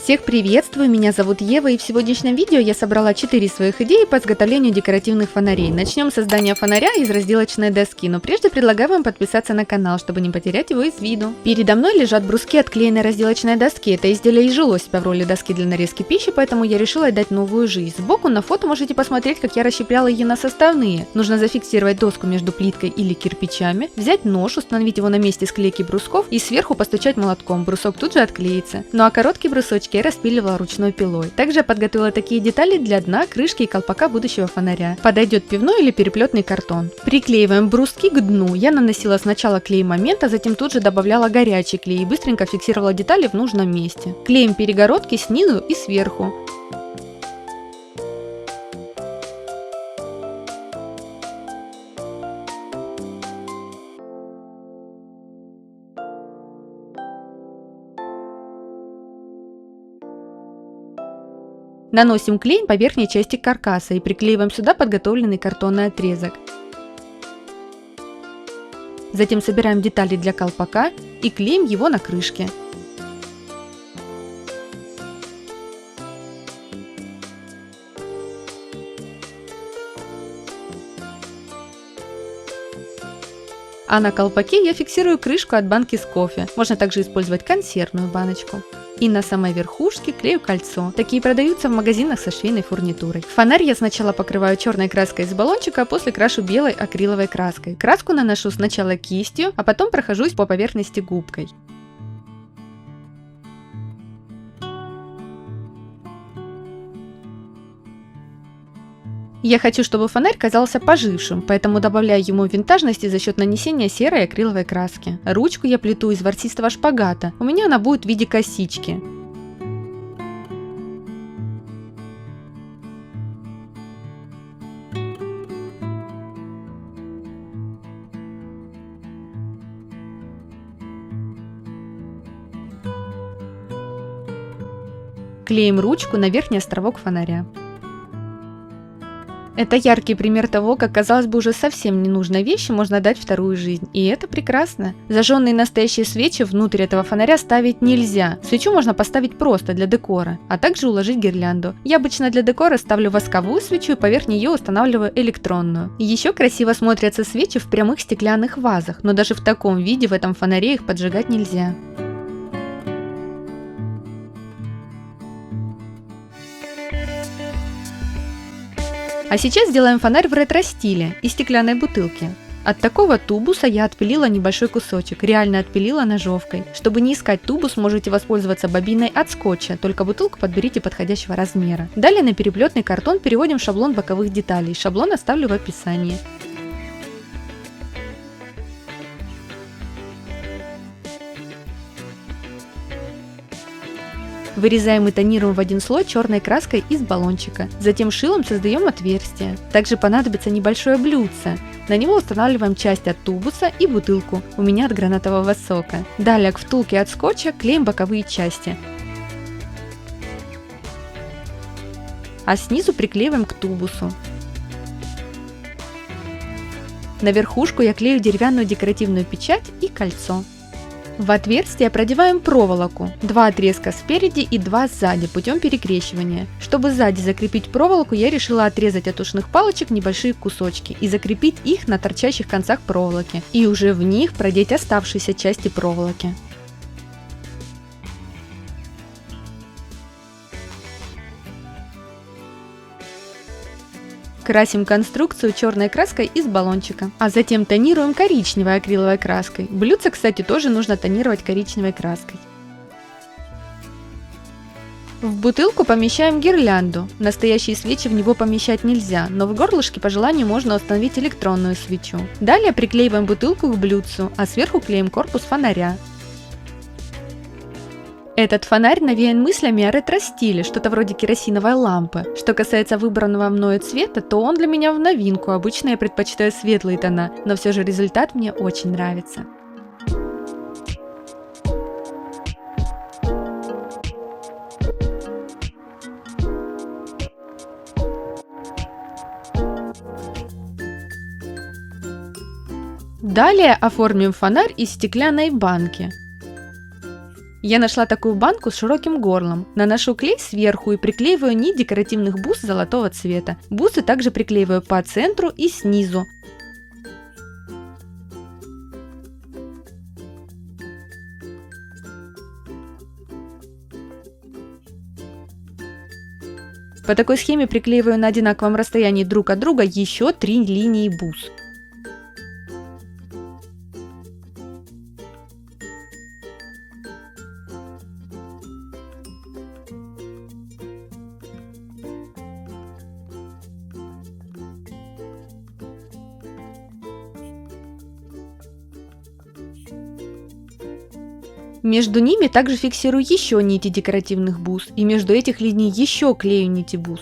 Всех приветствую, меня зовут Ева, и в сегодняшнем видео я собрала 4 своих идеи по изготовлению декоративных фонарей. Начнем с создания фонаря из разделочной доски, но прежде предлагаю вам подписаться на канал, чтобы не потерять его из виду. Передо мной лежат бруски отклеенной разделочной доски. Это изделие изжило себя в роли доски для нарезки пищи, поэтому я решила дать новую жизнь. Сбоку на фото можете посмотреть, как я расщепляла ее на составные. Нужно зафиксировать доску между плиткой или кирпичами, взять нож, установить его на месте склейки брусков и сверху постучать молотком. Брусок тут же отклеится. Ну а короткие брусочки я распиливала ручной пилой. Также я подготовила такие детали для дна, крышки и колпака будущего фонаря. Подойдет пивной или переплетный картон. Приклеиваем бруски к дну. Я наносила сначала клей момент, а затем тут же добавляла горячий клей и быстренько фиксировала детали в нужном месте. Клеим перегородки снизу и сверху. Наносим клей по верхней части каркаса и приклеиваем сюда подготовленный картонный отрезок. Затем собираем детали для колпака и клеим его на крышке. А на колпаке я фиксирую крышку от банки с кофе. Можно также использовать консервную баночку. И на самой верхушке клею кольцо. Такие продаются в магазинах со швейной фурнитурой. Фонарь я сначала покрываю черной краской из баллончика, а после крашу белой акриловой краской. Краску наношу сначала кистью, а потом прохожусь по поверхности губкой. Я хочу, чтобы фонарь казался пожившим, поэтому добавляю ему винтажности за счет нанесения серой акриловой краски. Ручку я плету из ворсистого шпагата, у меня она будет в виде косички. Клеим ручку на верхний островок фонаря. Это яркий пример того, как, казалось бы, уже совсем ненужной вещи можно дать вторую жизнь. И это прекрасно. Зажженные настоящие свечи внутрь этого фонаря ставить нельзя. Свечу можно поставить просто для декора, а также уложить гирлянду. Я обычно для декора ставлю восковую свечу и поверх нее устанавливаю электронную. Еще красиво смотрятся свечи в прямых стеклянных вазах, но даже в таком виде в этом фонаре их поджигать нельзя. А сейчас сделаем фонарь в ретро-стиле из стеклянной бутылки. От такого тубуса я отпилила небольшой кусочек, реально отпилила ножовкой. Чтобы не искать тубус, можете воспользоваться бобиной от скотча, только бутылку подберите подходящего размера. Далее на переплетный картон переводим шаблон боковых деталей, шаблон оставлю в описании. Вырезаем и тонируем в один слой черной краской из баллончика. Затем шилом создаем отверстие. Также понадобится небольшое блюдце. На него устанавливаем часть от тубуса и бутылку, у меня от гранатового сока. Далее к втулке от скотча клеим боковые части. А снизу приклеиваем к тубусу. На верхушку я клею деревянную декоративную печать и кольцо. В отверстие продеваем проволоку, 2 отрезка спереди и 2 сзади путем перекрещивания. Чтобы сзади закрепить проволоку, я решила отрезать от ушных палочек небольшие кусочки и закрепить их на торчащих концах проволоки. И уже в них продеть оставшиеся части проволоки. Красим конструкцию черной краской из баллончика, а затем тонируем коричневой акриловой краской. Блюдце, кстати, тоже нужно тонировать коричневой краской. В бутылку помещаем гирлянду. Настоящие свечи в него помещать нельзя, но в горлышке по желанию можно установить электронную свечу. Далее приклеиваем бутылку к блюдцу, а сверху клеим корпус фонаря. Этот фонарь навеян мыслями о ретро-стиле, что-то вроде керосиновой лампы. Что касается выбранного мною цвета, то он для меня в новинку, обычно я предпочитаю светлые тона, но все же результат мне очень нравится. Далее оформим фонарь из стеклянной банки. Я нашла такую банку с широким горлом. Наношу клей сверху и приклеиваю нить декоративных бус золотого цвета. Бусы также приклеиваю по центру и снизу. По такой схеме приклеиваю на одинаковом расстоянии друг от друга еще 3 линии бус. Между ними также фиксирую еще нити декоративных бус, и между этих линий еще клею нити бус.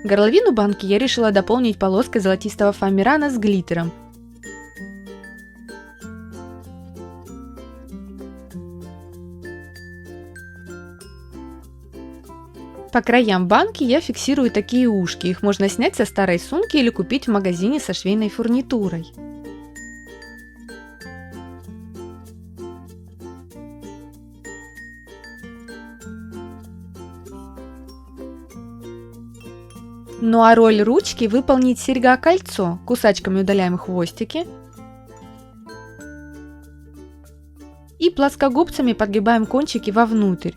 Горловину банки я решила дополнить полоской золотистого фоамирана с глиттером. По краям банки я фиксирую такие ушки, их можно снять со старой сумки или купить в магазине со швейной фурнитурой. Ну а роль ручки выполнить серьга-кольцо. Кусачками удаляем хвостики и плоскогубцами подгибаем кончики вовнутрь.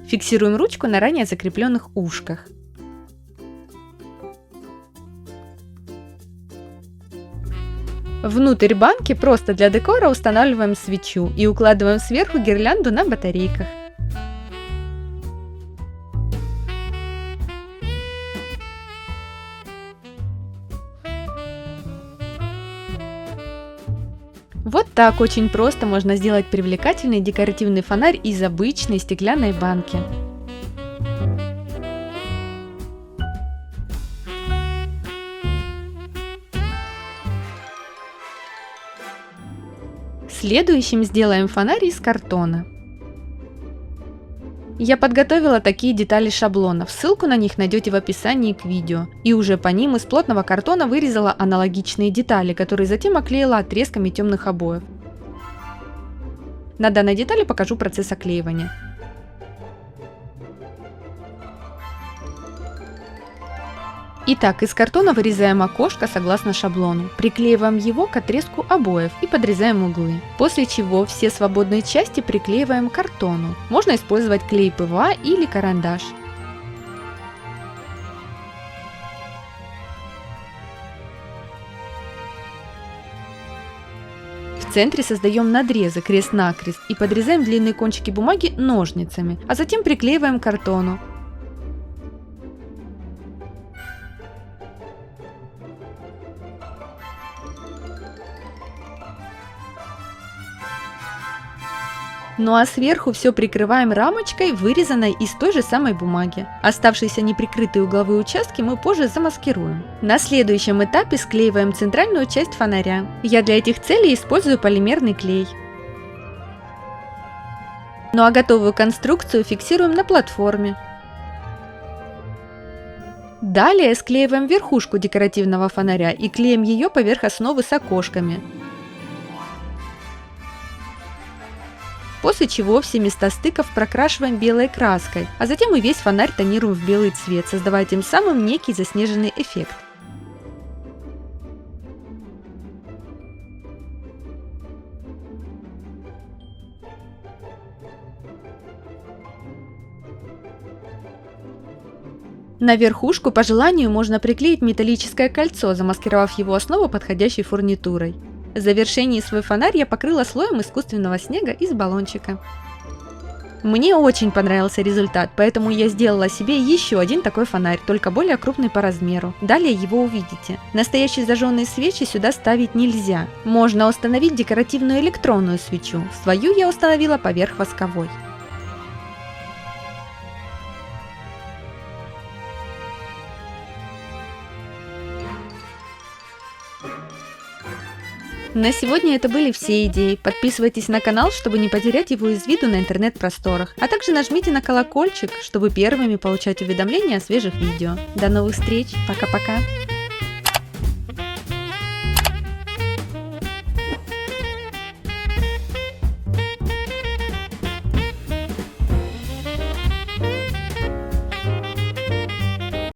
Фиксируем ручку на ранее закрепленных ушках. Внутрь банки просто для декора устанавливаем свечу и укладываем сверху гирлянду на батарейках. Вот так очень просто можно сделать привлекательный декоративный фонарь из обычной стеклянной банки. Следующим сделаем фонарь из картона. Я подготовила такие детали шаблонов, ссылку на них найдете в описании к видео. И уже по ним из плотного картона вырезала аналогичные детали, которые затем оклеила отрезками темных обоев. На данной детали покажу процесс оклеивания. Итак, из картона вырезаем окошко согласно шаблону, приклеиваем его к отрезку обоев и подрезаем углы. После чего все свободные части приклеиваем к картону. Можно использовать клей ПВА или карандаш. В центре создаем надрезы крест-накрест и подрезаем длинные кончики бумаги ножницами, а затем приклеиваем к картону. Ну а сверху все прикрываем рамочкой, вырезанной из той же самой бумаги. Оставшиеся неприкрытые угловые участки мы позже замаскируем. На следующем этапе склеиваем центральную часть фонаря. Я для этих целей использую полимерный клей. Ну а готовую конструкцию фиксируем на платформе. Далее склеиваем верхушку декоративного фонаря и клеим ее поверх основы с окошками. После чего все места стыков прокрашиваем белой краской, а затем и весь фонарь тонируем в белый цвет, создавая тем самым некий заснеженный эффект. На верхушку по желанию можно приклеить металлическое кольцо, замаскировав его основу подходящей фурнитурой. В завершении свой фонарь я покрыла слоем искусственного снега из баллончика. Мне очень понравился результат, поэтому я сделала себе еще один такой фонарь, только более крупный по размеру. Далее его увидите. Настоящие зажженные свечи сюда ставить нельзя. Можно установить декоративную электронную свечу. Свою я установила поверх восковой. На сегодня это были все идеи. Подписывайтесь на канал, чтобы не потерять его из виду на интернет-просторах. А также нажмите на колокольчик, чтобы первыми получать уведомления о свежих видео. До новых встреч, пока-пока!